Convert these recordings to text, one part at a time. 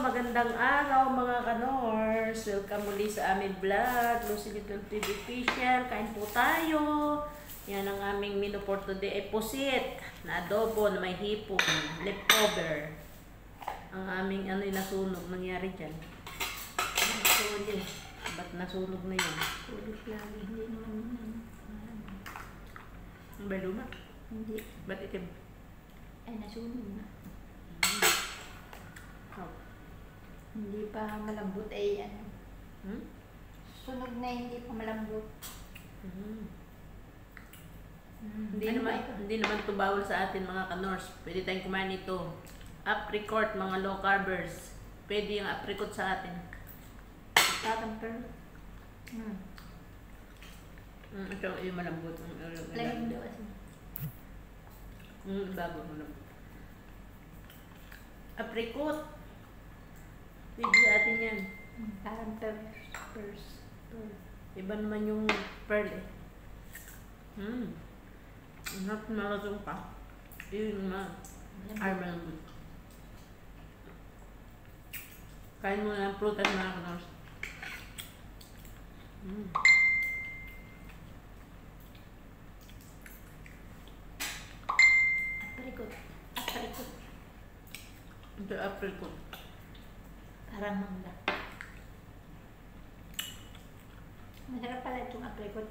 magandang araw mga kanors. Welcome muli sa aming vlog, Lucy Little TV Official. Kain po tayo. Yan ang aming menu for today ay pusit na adobo na may hipon, leftover. Ang aming nasunog, nangyari dyan. Nasunog. Ba't nasunog na yun? Ulit lagi, hindi naman yan. Ang baluma? Hindi. Ba't itim? Ay, nasunog na. Oh. Hindi pa malambot ay ano. Hmm? Sunog na hindi pa malambot. Hindi naman ito bawal sa atin mga kanors. Pwede tayong kumain ito. Apricot, mga low carbers. Pwede yung apricot sa atin. Tatamper. Ito yung malambot. Laging daw kasi. Bago malambot. Apricot. Pwede sa atin yan. Parang pearl. Iba naman yung pearl eh. Not malatong pa. Yun nga. Ay malambot. Kain mo na ng prutas mga kanors. Apricot. Ito apricot. Parang mangga. Masarap pala itong apricot.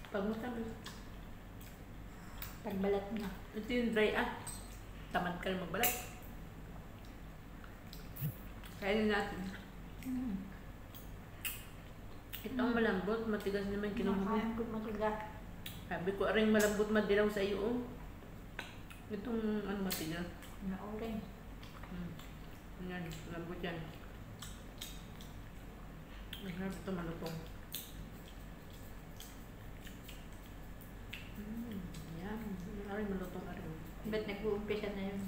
Pag matagal. Pagbalat na. Ito yung dry Tamad ka rin magbalat. Kainin natin. Ito ang malambot, matigas naman kinuha. Makain ko matigas. Sabi ko, aring malambot madilaw sa iyo. Itong matigas. Na-orange. Yan, malambot yan. Masarap ito malutong. Yan, aring malutong aring. Ba't nag-uumpisa na yun?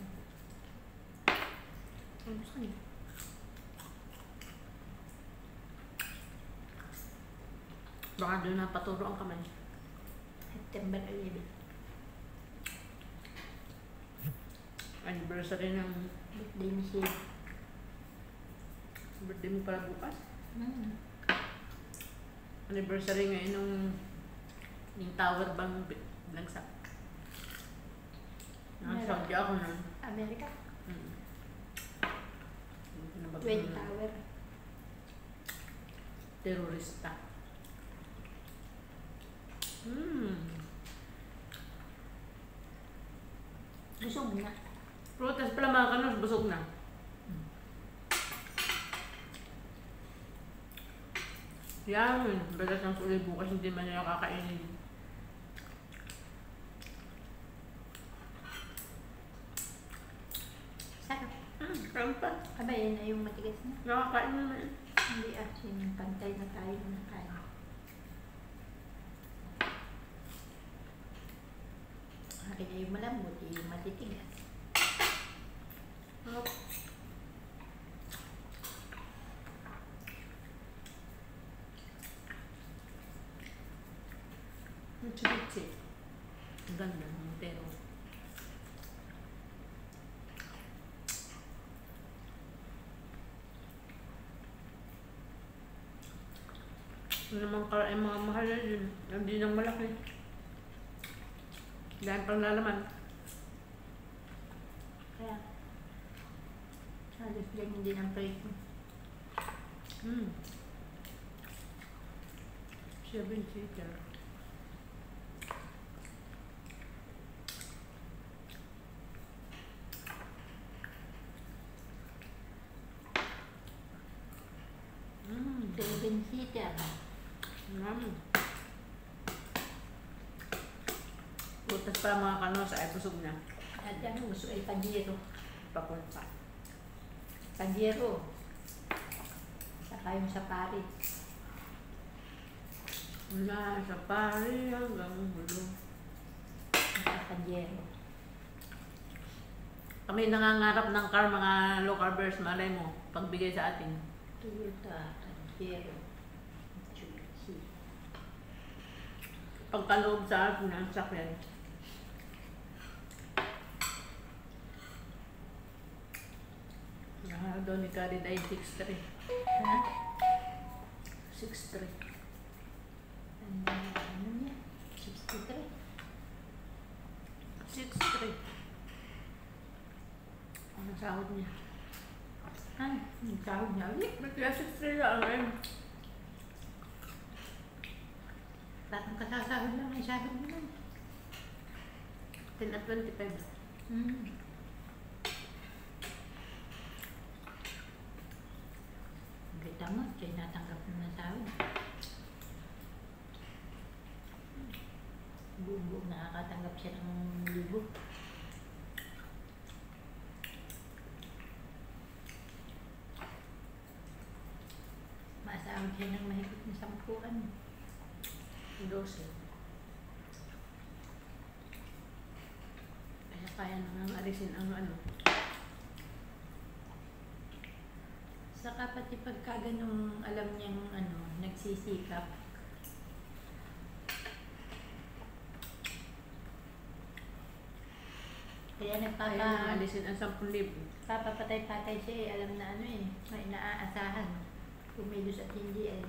Ang gusto niya. Baka doon napaturo ang kamay. September 11. Anniversary ng Birthday ni Sid. birthday mo pala bukas. Anniversary ngayon ng tower bang langsak. Nakasaudi ako nun. Amerika? Twin Tower. Terorista. Busog na. Prutas pala mga kanors, busog na. Yan, balas ng kulay bukas, hindi man nila kakainin. Sarap. Karoon pa. Aba, yan na yung matigas na. Nakakain naman. Hindi asin. Pantay na tayo ng kain. Akin na yung malambot, yung matitigas. Ang chibitsi. Ang ganda ng Montero. Ano naman ay mga mahal na yun. Hindi nang malaki. Dahil pang lalaman. Kaya, halos ganyan din ang preso. 7-seater. Seven-seater. Putas pa mga kanos ay busog na. At yan, gusto ay pajero. Papunta. Pajero. Saka yung sapari. Mula sa pari hanggang hulo. Saka pajero. Kami nangangarap ng car, mga low carbers, malay mo, pagbigay sa atin. Toyota, pajero. Mitsubishi. Pagkaloob sa atin ng sakyan. doon ni Kari dahil 6'3". Ha? 6'3". Ano niya? 63. 6'3". Ang sahod niya. Ah, nagkahod niya ulit. Kaya 6'3 lang eh. Parang kasasahod lang ay sahod mo lang. 10 at 25. Kita mo, siya natanggap mo ng sahod. Buong-buong nakakatanggap siya ng 1,000. Masahod siya ng mahigit na 10. 12. Kaya nang alisin ang ano. Saka pati pagka ganung alam niyang nagsisikap. Kaya Kaya nang alisin ang 10,000. papapatay-patay siya eh. Alam na may naaasahan. Kumilos at hindi eh.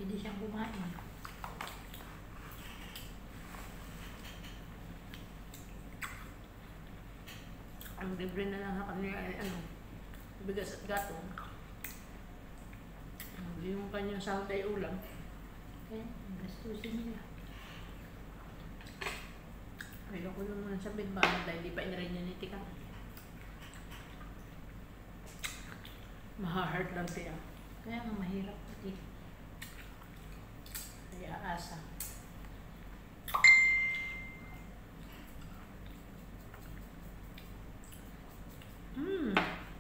Hindi siyang kumain. Ang libre na lang ako niya ay bigas at gatong. Yung kanyang sahod ay ulam. Kaya gastusin nila. Ayoko naman sabihin ba dahil di pa inarin niya ni Tika. Maha-hurt lang siya. Kaya nga mahirap pati. Kaya asa.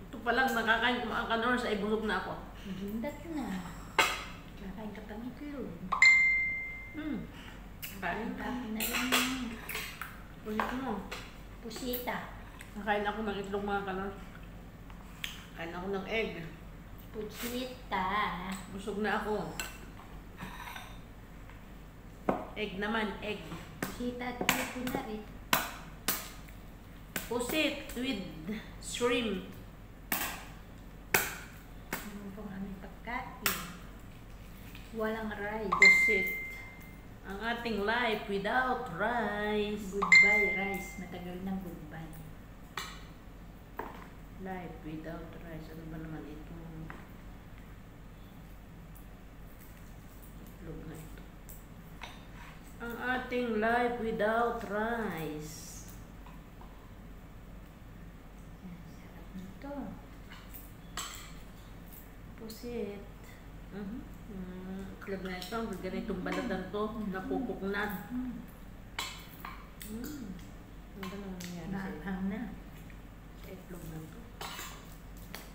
Ito palang nakakain ko mga kanors ay busog na ako. Gindat na. Kakain ka pa ng itlog. Kain ka. Kain na lang yung Ulit mo. pusita. Nakain ako ng itlog mga kanors. Kain ako ng egg. Pusita. Busog na ako. Egg naman, egg. Pusita at puso na rin. Pusit with shrimp. Ano pong aming pagkain. Walang rice. Pusit. Ang ating life without rice. Goodbye rice. Matagal ng goodbye. Life without rice. Ano ba naman ito? Itlog na ito. Ang ating life without rice. Sarap nito. Pusit. Itlog na ito. Ganitong balatan to. Napupuknad. Ano ba naman nangyari sa'yo? Maanghang na. Sa itlog na ito.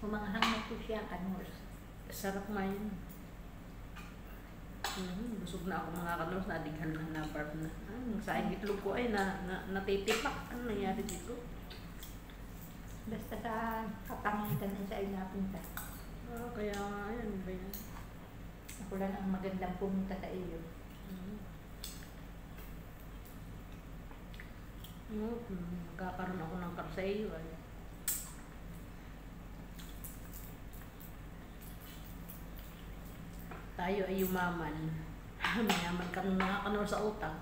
Humanghang na po siya, kanors. Sarap nga yun. Busog na ako mga kanors, nadighan na, nabarb na. Sa itlog ko ay natitipak. Ano nangyari dito? Basta sa kapangitan na siya ay napunta. Kaya ayan ba yan? Ako lang ang magandang pumunta sa iyo. Magkakaroon ako ng kar sa iyo ay. Tayo ay yumaman. Mayaman kami mga kanor sa utang.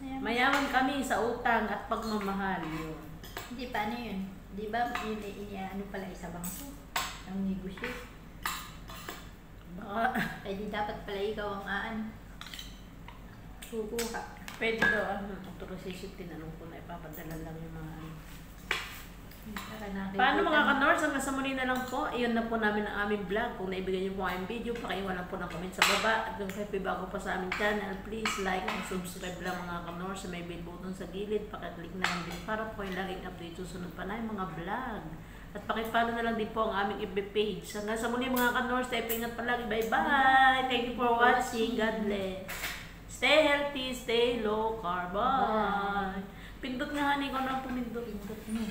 Mayaman kami sa utang at pagmamahal yun. Hindi, paano yun? Di ba yun ano pala isa bangko? Ang negosyo. Baka Ay di dapat pala ikaw ang kukuha. pwede daw authorization, tinanong ko na ipapadala lang yung mga Para nakikita Paano mga mo. kanors, hanggang sa muli na lang po. Iyon na po namin ang aming vlog. Kung naibigay niyo po ang aming video, pakaiwan lang po ng comment sa baba. At kung kayo bago pa sa aming channel, please like and subscribe lang mga kanors. May bell button sa gilid. Pakiclick na lang din para po kayo laging update susunod pa na yung mga vlog. At pakipollow na lang din po ang aming FB page. Hanggang sa muli mga kanors, tayo ingat palagi. Bye-bye! Thank you for watching. God bless. Stay healthy, stay low carb. Bye! Pindot nga honey ko na pumindot. Pindot mo.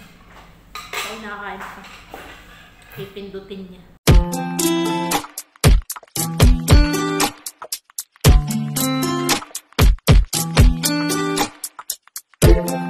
Ay, nakakain pa. Pipindutin niya. Bye.